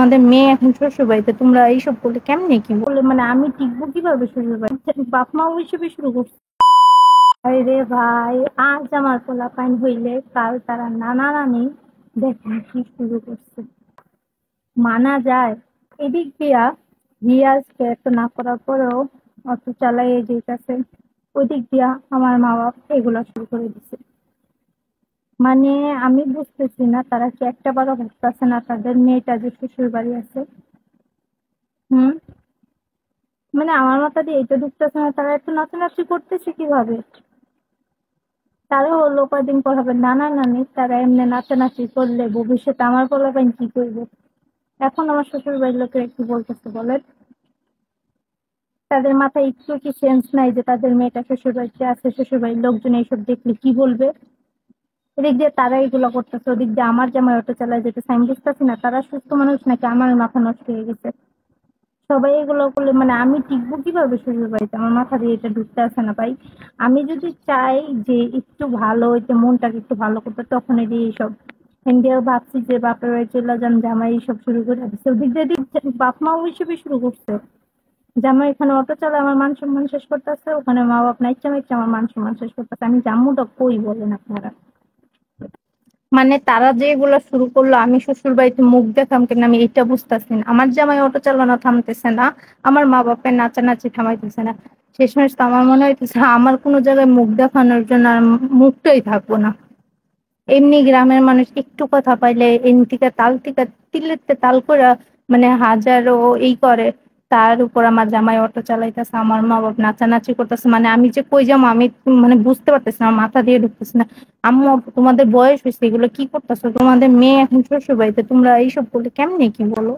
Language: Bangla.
তোমাদের মেয়ে এখন শ্বশুর বাড়িতে, তোমরা এইসব করলে কেমনে কি বলে, মানে আমি টিকবো কিভাবে শ্বশুর বাড়িতে? বাপ মা হিসেবে শুরু করছে। রে ভাই, আজ আমার পোলাপাইন হইলে কাল তারা নানা নানি দেখেন কি শুরু করছে। মানা যায়। এদিক দিয়া রিয়াজকে এত না করার পরেও অটো চালাইয়ে যেতেছে, ওই দিক দিয়া আমার মা বাপ এগুলা শুরু করে দিছে। মানে আমি বুঝতেছি না তারা কি একটা বারো ভাবতেছে না তাদের মেয়েটা যে শ্বশুর বাড়ি আছে। হুম। মানে আমার মাথা দিয়ে এটা ঢুকতেছে না তারা একটু নাচানাচি করতেছে কিভাবে। তারা হলো কয়দিন পর হবে নানা নানি, তারা এমনি নাচানাচি করলে ভবিষ্যতে আমার পোলাপাইন কি করবে? এখন আমার শ্বশুর বাড়ির লোকেরা কি বলতেছে বলেন? তাদের মাথায় একটু কি সেন্স নাই যে তাদের মেয়েটা শ্বশুর বাড়িতে আছে, শ্বশুর বাড়ির লোকজন এইসব দেখলে কি বলবে? এদিক দিয়ে তারা এগুলো করতেছে, ওদিক দিয়ে আমার জামাই অটো চালায় যেতেছে। আমি বুঝতেছি না তারা সুস্থ মানুষ নাকি আমার মাথা নষ্ট হয়ে গেছে। সবাই এগুলো করলে মানে আমি টিকবো কিভাবে শ্বশুর বাড়িতে? আমার মাথা দিয়ে এটা ঢুকতে আসে না ভাই। আমি যদি চাই যে একটু ভালো হইতে, মনটাকে একটু ভালো করতে, তখন এই যে এইসব ইন্ডিয়া ভাবছি যে বাপের বাড়ি চলে যান, জামাই এইসব শুরু করে দিচ্ছে। ওদিক দিয়ে বাপ মা হিসেবে শুরু করছে। জামাই এখানে অটো চালায় আমার মান সম্মান শেষ করতেছে, ওখানে মা বাপ নাইচা মাইচা আমার মান সম্মান শেষ করতেছে। আমি জাম্মুটা কই বলেন আপনারা? মানে তারা যে এগুলো শুরু করলো, আমি শ্বশুর বাড়িতে মুখ দেখাম কেন আমি এটা বুঝতেছি না। আমার জামাই অটো চালানো থামতেছে না, আমার মা বাপের নাচানাচি থামাইতেছে না। শেষমেশ তো আমার মনে হইতেছে আমার কোনো জায়গায় মুখ দেখানোর জন্য আর মুখটাই থাকবো না। এমনি গ্রামের মানুষ একটু কথা পাইলে এনতিকা তাল থেকে তিলেতে তাল করে মানে হাজারো এই করে। তার উপর আমার জামাই অটো চালাইতেছে, আমার মা বাপ নাচানাচি করতেছে। মানে আমি যে কই যাবো আমি মানে বুঝতে পারতেছি না, আমার মাথা দিয়ে ঢুকতেছে না। আম্মু তোমাদের বয়স হয়েছে, এগুলো কি করতেছো? তোমাদের মেয়ে এখন শ্বশুর বাড়িতে, তোমরা এইসব করলে কেমনে কি বলো?